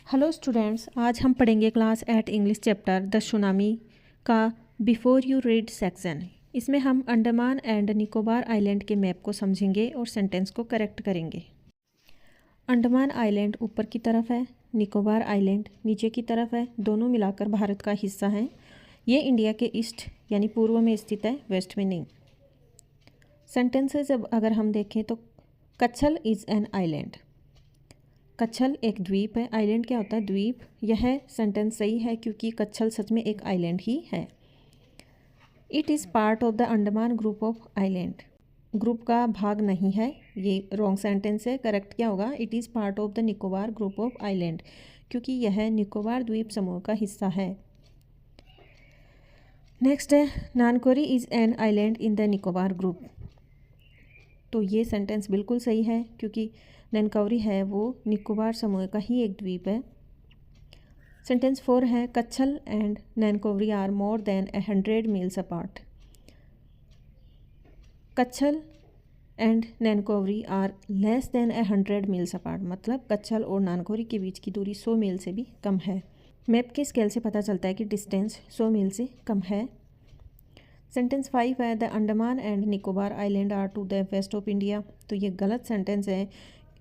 Hello students, आज हम पढ़ेंगे class 8 English chapter the tsunami का बिफोर यू रीड सेक्शन। इसमें हम अंडमान एंड निकोबार आइलैंड के मैप को समझेंगे और सेंटेंस को करेक्ट करेंगे। अंडमान आइलैंड ऊपर की तरफ है, निकोबार आइलैंड नीचे की तरफ है। दोनों मिलाकर भारत का हिस्सा हैं। ये इंडिया के ईस्ट यानी पूर्व में स्थित है, वेस्ट में नहीं। सेंटेंसेस अब अगर हम देखें तो कच्छल इज़ एन आइलैंड। कच्छल एक द्वीप है। आइलैंड क्या होता है? द्वीप। यह सेंटेंस सही है क्योंकि कच्छल सच में एक आइलैंड ही है। It is part of the Andaman group of island. Group का भाग नहीं है, ये रॉन्ग सेंटेंस है। करेक्ट क्या होगा? It is part of the Nicobar group of island, क्योंकि यह निकोबार द्वीप समूह का हिस्सा है। नेक्स्ट है Nancowry is an island in the Nicobar group. तो ये सेंटेंस बिल्कुल सही है क्योंकि ननकौरी है वो निकोबार समूह का ही एक द्वीप है। सेंटेंस 4 है Katchal and Nancowry are more than 100 miles apart. Katchal and Nancowry are less than 100 miles apart, मतलब कच्छल और नानकौरी के बीच की दूरी 100 मील से भी कम है। मैप के स्केल से पता चलता है कि डिस्टेंस 100 मील से कम है। सेंटेंस 5 है the Andaman and Nicobar island are to the west of India. तो ये गलत सेंटेंस है।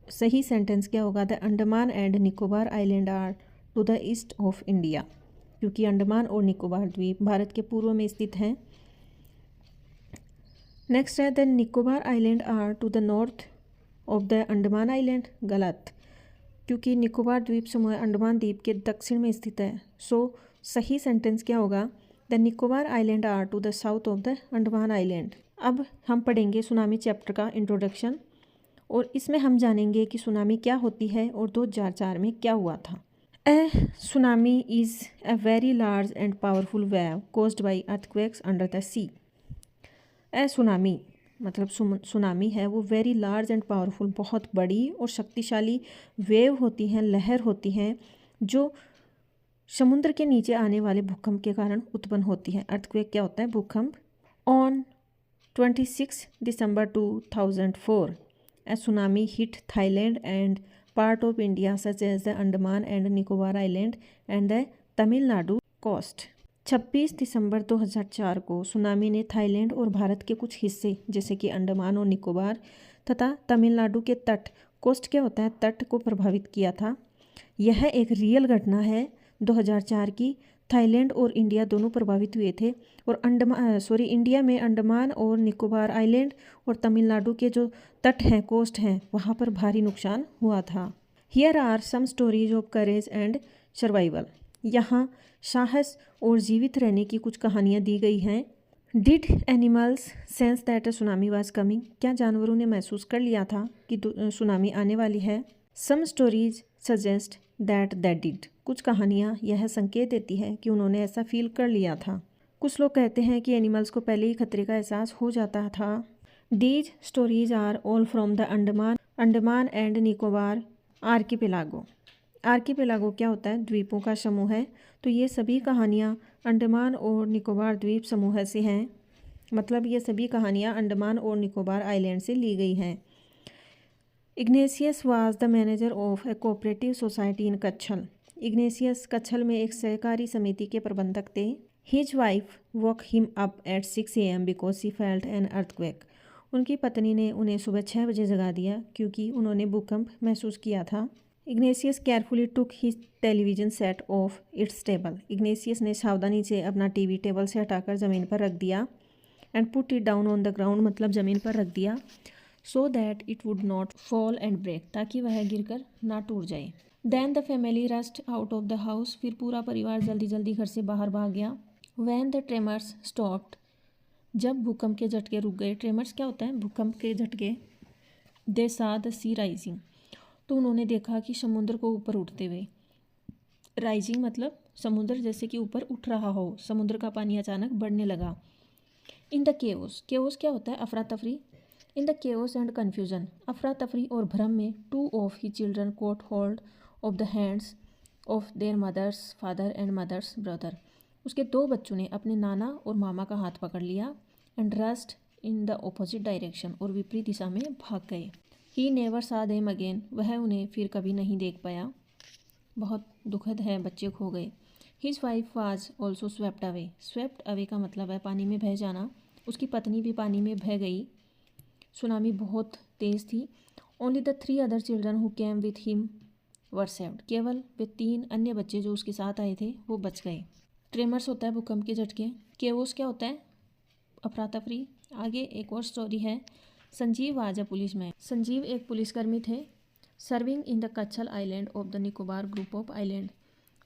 सही सेंटेंस क्या होगा? The Andaman and Nicobar island are to the east of India, क्योंकि अंडमान और निकोबार द्वीप भारत के पूर्व में स्थित हैं। नेक्स्ट है the Nicobar island are to the north of the Andaman island. गलत, क्योंकि निकोबार द्वीप समूह अंडमान द्वीप के दक्षिण में स्थित है। सही सेंटेंस क्या होगा? The Nicobar island are to the south of the Andaman island. अब हम पढ़ेंगे सुनामी चैप्टर का इंट्रोडक्शन, और इसमें हम जानेंगे कि सुनामी क्या होती है और 2004 में क्या हुआ था। A tsunami is a very large and powerful wave caused by earthquakes under the sea. A tsunami मतलब सुनामी है वो वेरी लार्ज एंड पावरफुल, बहुत बड़ी और शक्तिशाली वेव होती हैं, लहर होती हैं जो समुद्र के नीचे आने वाले भूकंप के कारण उत्पन्न होती है। अर्थक्वेक क्या होता है? भूकंप। On 26 December 2004 a tsunami hit Thailand and part of India such as the Andaman and Nicobar Island and the Tamil Nadu coast। 26 दिसंबर 2004 को सुनामी ने थाईलैंड और भारत के कुछ हिस्से जैसे कि अंडमान और निकोबार तथा तमिलनाडु के तट, कोस्ट क्या होता है? तट को प्रभावित किया था। यह एक रियल घटना है 2004 की। थाईलैंड और इंडिया दोनों प्रभावित हुए थे, और इंडिया में अंडमान और निकोबार आइलैंड और तमिलनाडु के जो तट हैं, कोस्ट हैं, वहाँ पर भारी नुकसान हुआ था। Here are some stories of courage and survival. यहाँ साहस और जीवित रहने की कुछ कहानियाँ दी गई हैं। Did animals sense that a tsunami was coming. क्या जानवरों ने महसूस कर लिया था कि सुनामी आने वाली है? Some stories suggest that did. कुछ कहानियाँ यह संकेत देती है कि उन्होंने ऐसा फील कर लिया था। कुछ लोग कहते हैं कि एनिमल्स को पहले ही खतरे का एहसास हो जाता था। These stories are all from the Andaman and Nicobar archipelago. Archipelago क्या होता है? द्वीपों का समूह है। तो ये सभी कहानियाँ अंडमान और निकोबार द्वीप समूह से हैं, मतलब ये सभी कहानियाँ अंडमान और निकोबार आइलैंड से ली गई हैं। Ignatius was the manager of a cooperative society in Kachchal. Ignatius Kachchal में एक सहकारी समिति के प्रबंधक थे। His wife woke him up at 6 AM because she felt an earthquake. उनकी पत्नी ने उन्हें सुबह 6 बजे जगा दिया क्योंकि उन्होंने भूकंप महसूस किया था। Ignatius carefully took his television set of its table. Ignatius ने सावधानी से अपना टीवी टेबल से हटाकर ज़मीन पर रख दिया। And put it down on the ground, मतलब ज़मीन पर रख दिया। So that it would not fall and break, ताकि वह गिरकर ना टूट जाए। Then the family rushed out of the house. फिर पूरा परिवार जल्दी जल्दी घर से बाहर भाग गया। When the tremors stopped. जब भूकंप के झटके रुक गए। ट्रेमर्स क्या होता है? भूकंप के झटके। दे सा द सी राइजिंग। तो उन्होंने देखा कि समुद्र को ऊपर उठते हुए। राइजिंग मतलब समुद्र जैसे कि ऊपर उठ रहा हो, समुद्र का पानी अचानक बढ़ने लगा। इन द केओस। केओस क्या होता है? अफरा तफरी। In the chaos and confusion. अफरा तफरी और भ्रम में 2 of he children caught hold of the hands of their mothers father and mothers brother. उसके 2 बच्चों ने अपने नाना और मामा का हाथ पकड़ लिया। And rust in the opposite direction. और विपरीत दिशा में भाग गए। ही नेवर सा देम अगेन। वह उन्हें फिर कभी नहीं देख पाया। बहुत दुखद है, बच्चे खो गए। His wife was also swept away. Swept away का मतलब है पानी में बह जाना। उसकी पत्नी भी पानी में बह गई। सुनामी बहुत तेज़ थी। Only the 3 other children who came with him were saved. केवल वे 3 अन्य बच्चे जो उसके साथ आए थे वो बच गए। ट्रेमर्स होता है भूकंप के झटके। केओस क्या होता है? अफरा तफरी। आगे एक और स्टोरी है। Sanjeev was a policeman. Sanjeev एक पुलिसकर्मी थे। Serving in the Kachchal island of the Nicobar group of island,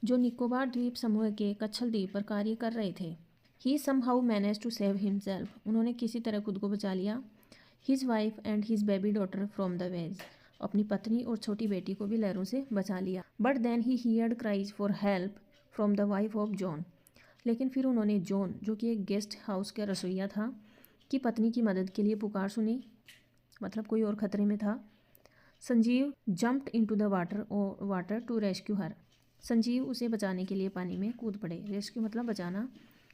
जो निकोबार द्वीप समूह के कच्छल द्वीप पर कार्य कर रहे थे। He somehow manage to save himself. उन्होंने किसी तरह खुद को बचा लिया। His wife and his baby daughter from the waves. अपनी पत्नी और छोटी बेटी को भी लहरों से बचा लिया। But then he heard cries for help from the wife of John. लेकिन फिर उन्होंने जॉन, जो कि एक गेस्ट हाउस का रसोइया था, की पत्नी की मदद के लिए पुकार सुनी। मतलब कोई और खतरे में था। Sanjeev jumped into the water to rescue her. Sanjeev उसे बचाने के लिए पानी में कूद पड़े। रेस्क्यू मतलब बचाना।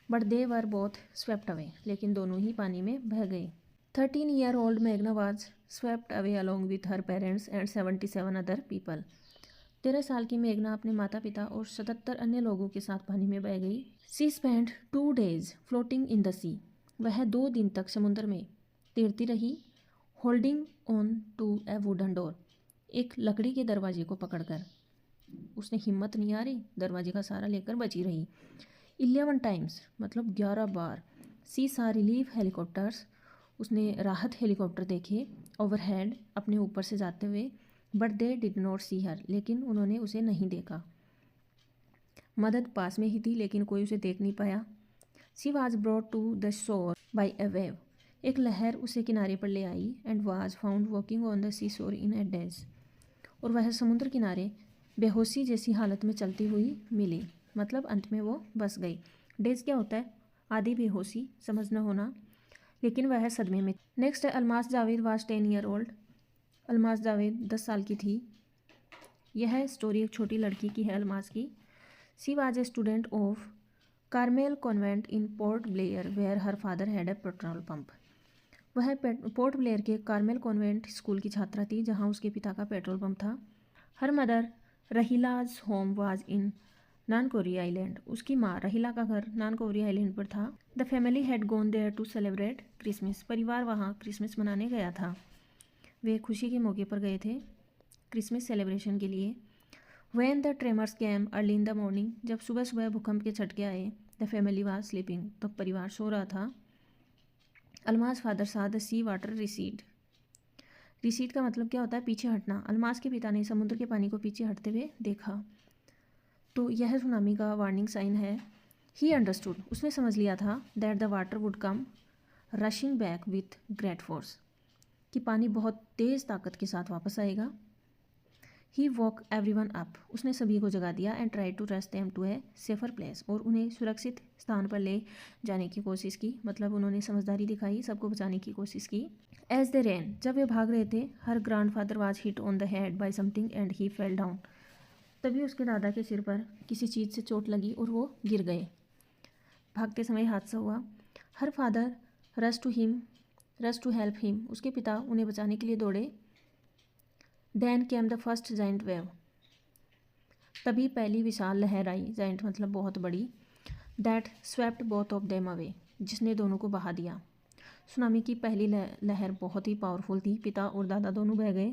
But they were both swept away. लेकिन दोनों ही पानी में बह गए। 13-year-old मेघना was swept away along with her parents and 77 other people. 13 साल की मेघना अपने माता पिता और 77 अन्य लोगों के साथ पानी में बह गई। She spend 2 days floating in the sea. वह 2 दिन तक समुद्र में तैरती रही। Holding on to a wooden door. एक लकड़ी के दरवाजे को पकड़कर। उसने हिम्मत नहीं हारी, दरवाजे का सहारा लेकर बची रही। 11 times मतलब 11 बार। सी सा रिलीफ हेलीकॉप्टर्स। उसने राहत हेलीकॉप्टर देखे ओवरहेड, अपने ऊपर से जाते हुए। बट दे डिड नॉट सी हर। लेकिन उन्होंने उसे नहीं देखा। मदद पास में ही थी लेकिन कोई उसे देख नहीं पाया। She was brought to the shore by a wave. एक लहर उसे किनारे पर ले आई। And was found walking on the sea shore in A days. और वह समुद्र किनारे बेहोशी जैसी हालत में चलती हुई मिली। मतलब अंत में वो बस गई। डेज क्या होता है? आधी बेहोशी, समझ न होना। लेकिन वह सदमे में। नेक्स्ट है अलमास जावेद वाज 10-year-old। अलमास जावेद 10 साल की थी। यह स्टोरी एक छोटी लड़की की है, अलमास की। She was a student of Carmel convent in Port Blair where her father had a petrol pump. वह पोर्ट ब्लेयर के कार्मेल कॉन्वेंट स्कूल की छात्रा थी जहां उसके पिता का पेट्रोल पंप था। Her mother Raheela's home was in Nancowry island. उसकी माँ रहीला का घर नानकोरी आइलैंड पर था। The family had gone there to celebrate Christmas. परिवार वहाँ क्रिसमस मनाने गया था। वे खुशी के मौके पर गए थे क्रिसमस सेलिब्रेशन के लिए। When the tremors came early in the morning. जब सुबह सुबह भूकंप के झटके आए। The family was sleeping. तब परिवार सो रहा था। Almas father saw the sea water receded. Receded का मतलब क्या होता है? पीछे हटना। अलमास के पिता ने समुद्र के पानी को पीछे हटते हुए देखा। तो यह सुनामी का वार्निंग साइन है। He understood. उसने समझ लिया था that the water would come rushing back with great force. कि पानी बहुत तेज़ ताकत के साथ वापस आएगा। He woke everyone up. उसने सभी को जगा दिया। And try to rest them to a safer place. और उन्हें सुरक्षित स्थान पर ले जाने की कोशिश की। मतलब उन्होंने समझदारी दिखाई, सबको बचाने की कोशिश की। As they ran. जब वे भाग रहे थे, her grandfather was hit on the head by something and he fell down. तभी उसके दादा के सिर पर किसी चीज़ से चोट लगी और वो गिर गए। भागते समय हादसा हुआ। Her father rush to help him. उसके पिता उन्हें बचाने के लिए दौड़े। Then came the first giant wave. तभी पहली विशाल लहर आई। जाइंट मतलब बहुत बड़ी। That swept both of them away. जिसने दोनों को बहा दिया। सुनामी की पहली लहर बहुत ही पावरफुल थी। पिता और दादा दोनों बह गए।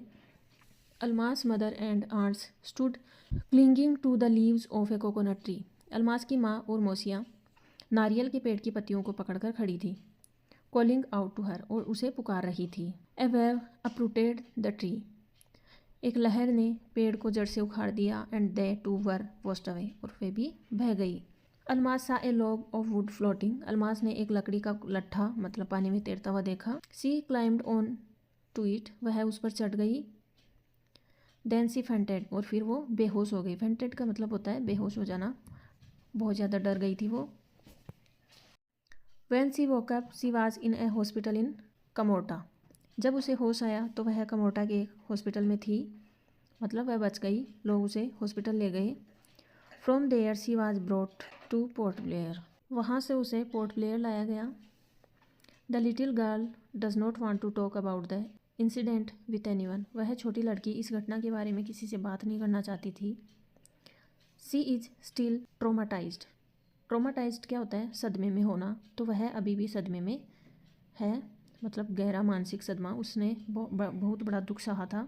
Almas mother and aunts stood clinging to the leaves of a coconut tree. Almas की माँ और मौसियाँ नारियल के पेड़ की पत्तियों को पकड़कर खड़ी थी। Calling out to her. और उसे पुकार रही थी। A wave uprooted the tree. एक लहर ने पेड़ को जड़ से उखाड़ दिया। And they too were washed away. और वे भी बह गई। Almas saw a log of wood floating. Almas ने एक लकड़ी का लट्ठा मतलब पानी में तैरता हुआ देखा। सी क्लाइम्ड ऑन टू इट। वह उस पर चढ़ गई। देन सी फेंटेड। और फिर वो बेहोश हो गई। फेंटेड का मतलब होता है बेहोश हो जाना। बहुत ज़्यादा डर गई थी वो। When she woke up she was in a hospital in Kamorta. जब उसे होश आया तो वह कमोटा के एक हॉस्पिटल में थी। मतलब वह बच गई। लोग उसे हॉस्पिटल ले गए। From there she was brought to Port Blair. वहाँ से उसे पोर्ट ब्लेयर लाया गया। The little girl does not want to talk about the incident with anyone. वह छोटी लड़की इस घटना के बारे में किसी से बात नहीं करना चाहती थी। She is still traumatised. Traumatised क्या होता है? सदमे में होना। तो वह अभी भी सदमे में है, मतलब गहरा मानसिक सदमा, उसने बहुत बड़ा दुख सहा था।